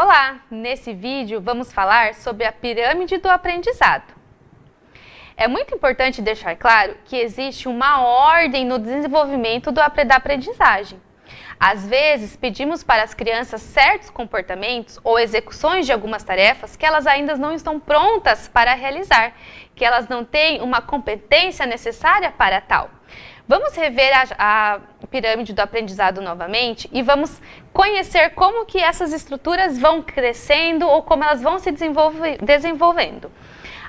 Olá! Nesse vídeo vamos falar sobre a pirâmide do aprendizado. É muito importante deixar claro que existe uma ordem no desenvolvimento da aprendizagem. Às vezes, pedimos para as crianças certos comportamentos ou execuções de algumas tarefas que elas ainda não estão prontas para realizar, que elas não têm uma competência necessária para tal. Vamos rever a pirâmide do aprendizado novamente e vamos conhecer como que essas estruturas vão crescendo ou como elas vão se desenvolvendo.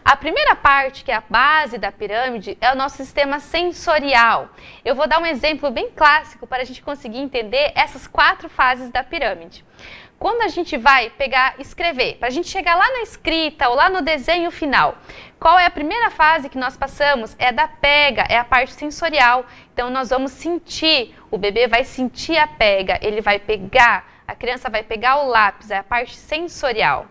A primeira parte, que é a base da pirâmide, é o nosso sistema sensorial. Eu vou dar um exemplo bem clássico para a gente conseguir entender essas 4 fases da pirâmide. Quando a gente vai escrever, para a gente chegar lá na escrita ou lá no desenho final, qual é a primeira fase que nós passamos? É da pega, é a parte sensorial. Então, nós vamos sentir, o bebê vai sentir a pega, ele vai pegar, a criança vai pegar o lápis, é a parte sensorial.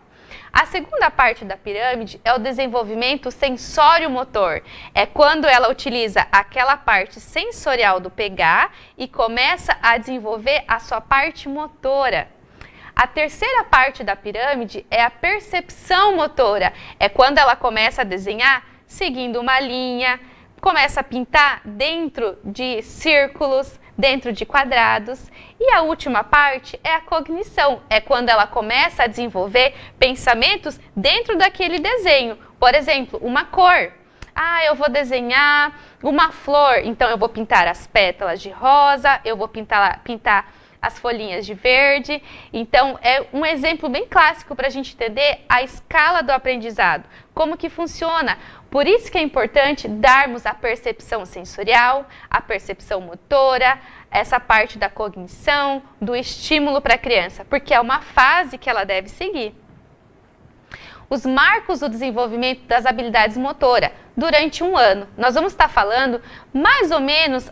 A segunda parte da pirâmide é o desenvolvimento sensório-motor. É quando ela utiliza aquela parte sensorial do pegar e começa a desenvolver a sua parte motora. A terceira parte da pirâmide é a percepção motora. É quando ela começa a desenhar seguindo uma linha, começa a pintar dentro de círculos, dentro de quadrados. E a última parte é a cognição. É quando ela começa a desenvolver pensamentos dentro daquele desenho. Por exemplo, uma cor. Eu vou desenhar uma flor, então eu vou pintar as pétalas de rosa, eu vou pintar as folhinhas de verde. Então, é um exemplo bem clássico para a gente entender a escala do aprendizado, como que funciona. Por isso que é importante darmos a percepção sensorial, a percepção motora, essa parte da cognição, do estímulo para a criança, porque é uma fase que ela deve seguir. Os marcos do desenvolvimento das habilidades motoras durante um ano. Nós vamos estar falando mais ou menos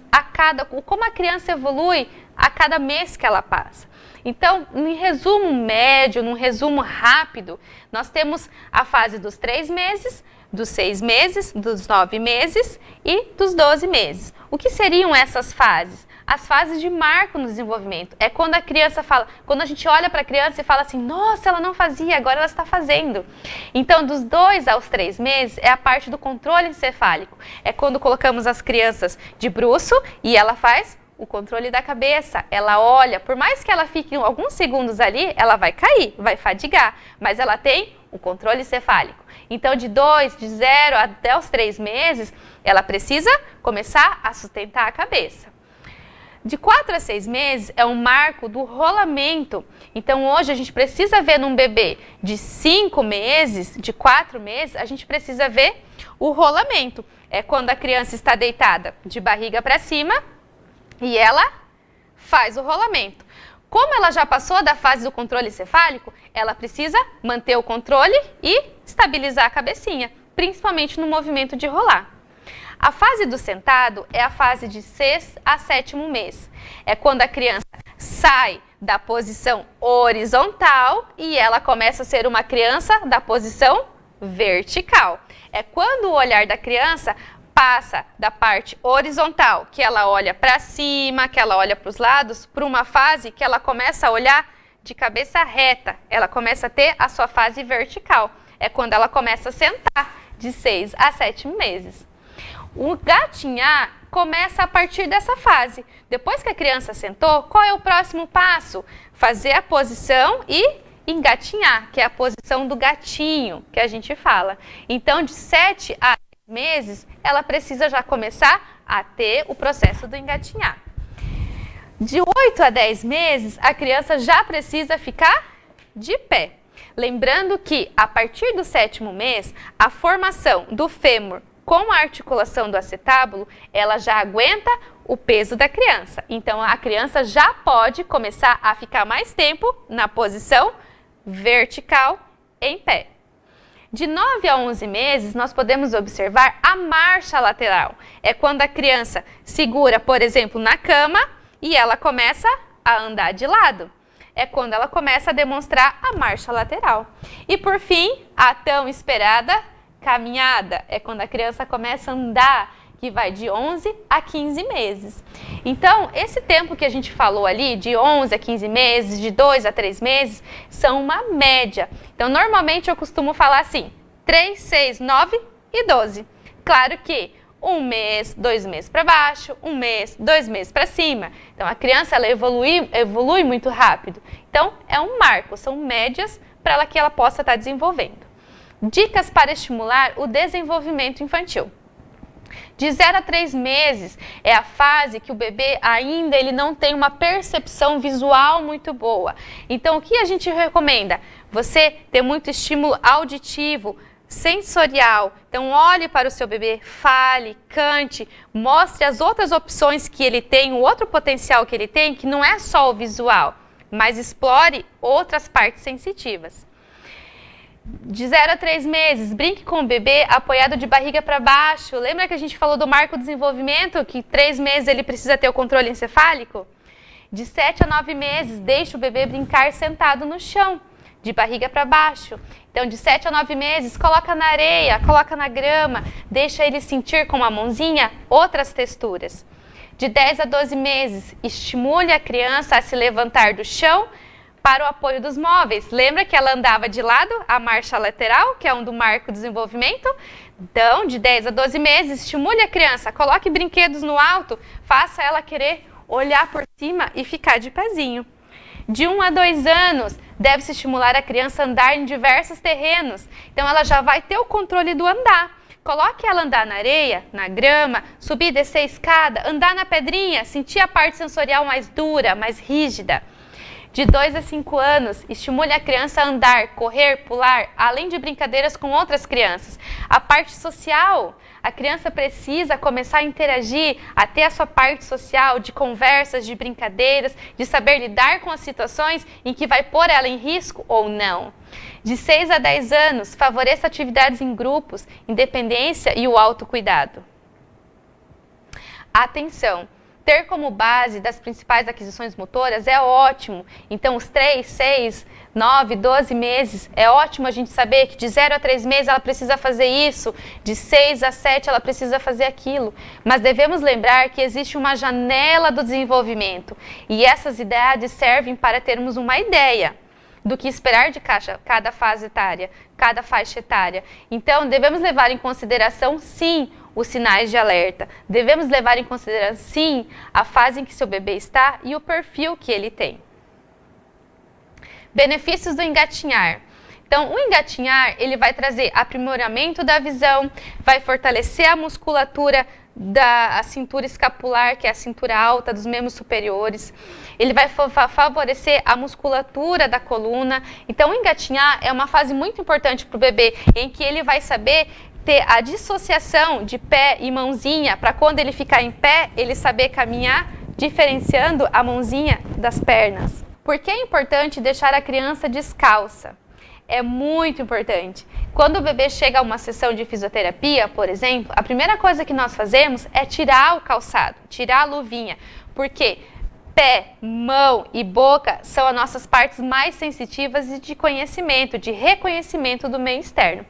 como a criança evolui a cada mês que ela passa. Então, em resumo médio, num resumo rápido, nós temos a fase dos 3 meses, dos 6 meses, dos 9 meses e dos 12 meses. O que seriam essas fases? As fases de marco no desenvolvimento. É quando a criança quando a gente olha para a criança e fala assim, nossa, ela não fazia, agora ela está fazendo. Então, dos 2 aos 3 meses é a parte do controle encefálico. É quando colocamos as crianças de bruço e ela faz o controle da cabeça. Ela olha, por mais que ela fique alguns segundos ali, ela vai cair, vai fadigar, mas ela tem o controle encefálico. Então, de 0 até os 3 meses, ela precisa começar a sustentar a cabeça. De 4 a 6 meses é um marco do rolamento. Então, hoje a gente precisa ver num bebê de 5 meses, de 4 meses, a gente precisa ver o rolamento. É quando a criança está deitada de barriga para cima e ela faz o rolamento. Como ela já passou da fase do controle encefálico, ela precisa manter o controle e estabilizar a cabecinha, principalmente no movimento de rolar. A fase do sentado é a fase de 6º a 7º mês. É quando a criança sai da posição horizontal e ela começa a ser uma criança da posição vertical. É quando o olhar da criança passa da parte horizontal, que ela olha para cima, que ela olha para os lados, para uma fase que ela começa a olhar de cabeça reta. Ela começa a ter a sua fase vertical. É quando ela começa a sentar, de 6 a 7 meses. O gatinhar começa a partir dessa fase. Depois que a criança sentou, qual é o próximo passo? Fazer a posição e engatinhar, que é a posição do gatinho, que a gente fala. Então, de 7 a 10 meses, ela precisa já começar a ter o processo do engatinhar. De 8 a 10 meses, a criança já precisa ficar de pé. Lembrando que, a partir do 7º mês, a formação do fêmur com a articulação do acetábulo, ela já aguenta o peso da criança. Então, a criança já pode começar a ficar mais tempo na posição vertical em pé. De 9 a 11 meses, nós podemos observar a marcha lateral. É quando a criança segura, por exemplo, na cama e ela começa a andar de lado. É quando ela começa a demonstrar a marcha lateral. E por fim, a tão esperada caminhada. É quando a criança começa a andar que vai de 11 a 15 meses. Então, esse tempo que a gente falou ali, de 11 a 15 meses, de 2 a 3 meses, são uma média. Então, normalmente eu costumo falar assim, 3, 6, 9 e 12. Claro que 1 mês, 2 meses para baixo, 1 mês, 2 meses para cima. Então, a criança ela evolui muito rápido. Então, é um marco, são médias para que ela possa estar desenvolvendo. Dicas para estimular o desenvolvimento infantil. De 0 a 3 meses é a fase que o bebê ainda ele não tem uma percepção visual muito boa. Então, o que a gente recomenda? Você ter muito estímulo auditivo, sensorial. Então, olhe para o seu bebê, fale, cante, mostre as outras opções que ele tem, o outro potencial que ele tem, que não é só o visual, mas explore outras partes sensitivas. De 0 a 3 meses, brinque com o bebê apoiado de barriga para baixo. Lembra que a gente falou do marco desenvolvimento, que 3 meses ele precisa ter o controle encefálico? De 7 a 9 meses, deixe o bebê brincar sentado no chão, de barriga para baixo. Então, de 7 a 9 meses, coloca na areia, coloca na grama, deixa ele sentir com a mãozinha outras texturas. De 10 a 12 meses, estimule a criança a se levantar do chão para o apoio dos móveis. Lembra que ela andava de lado, a marcha lateral, que é um do marco desenvolvimento? Então, de 10 a 12 meses, estimule a criança, coloque brinquedos no alto, faça ela querer olhar por cima e ficar de pezinho. De 1 a 2 anos, deve-se estimular a criança a andar em diversos terrenos. Então, ela já vai ter o controle do andar. Coloque ela andar na areia, na grama, subir e descer a escada, andar na pedrinha, sentir a parte sensorial mais dura, mais rígida. De 2 a 5 anos, estimule a criança a andar, correr, pular, além de brincadeiras com outras crianças. A parte social, a criança precisa começar a interagir, a ter a sua parte social de conversas, de brincadeiras, de saber lidar com as situações em que vai pôr ela em risco ou não. De 6 a 10 anos, favoreça atividades em grupos, independência e o autocuidado. Atenção! Ter como base das principais aquisições motoras é ótimo. Então, os 3, 6, 9, 12 meses, é ótimo a gente saber que de 0 a 3 meses ela precisa fazer isso, de 6 a 7 ela precisa fazer aquilo. Mas devemos lembrar que existe uma janela do desenvolvimento e essas idades servem para termos uma ideia do que esperar de cada fase etária, cada faixa etária. Então, devemos levar em consideração, sim, os sinais de alerta. Devemos levar em consideração, sim, a fase em que seu bebê está e o perfil que ele tem. Benefícios do engatinhar. Então, o engatinhar, ele vai trazer aprimoramento da visão, vai fortalecer a musculatura da cintura escapular, que é a cintura alta dos membros superiores. Ele vai favorecer a musculatura da coluna. Então, o engatinhar é uma fase muito importante para o bebê, em que ele vai saber ter a dissociação de pé e mãozinha, para quando ele ficar em pé, ele saber caminhar, diferenciando a mãozinha das pernas. Por que é importante deixar a criança descalça? É muito importante. Quando o bebê chega a uma sessão de fisioterapia, por exemplo, a primeira coisa que nós fazemos é tirar o calçado, tirar a luvinha. Por quê? Pé, mão e boca são as nossas partes mais sensitivas e de conhecimento, de reconhecimento do meio externo.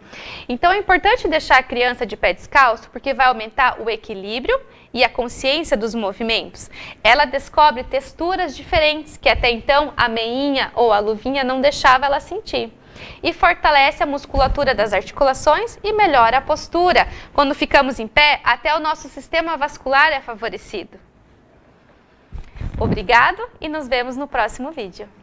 Então é importante deixar a criança de pé descalço porque vai aumentar o equilíbrio e a consciência dos movimentos. Ela descobre texturas diferentes que até então a meinha ou a luvinha não deixava ela sentir. E fortalece a musculatura das articulações e melhora a postura. Quando ficamos em pé, até o nosso sistema vascular é favorecido. Obrigado e nos vemos no próximo vídeo.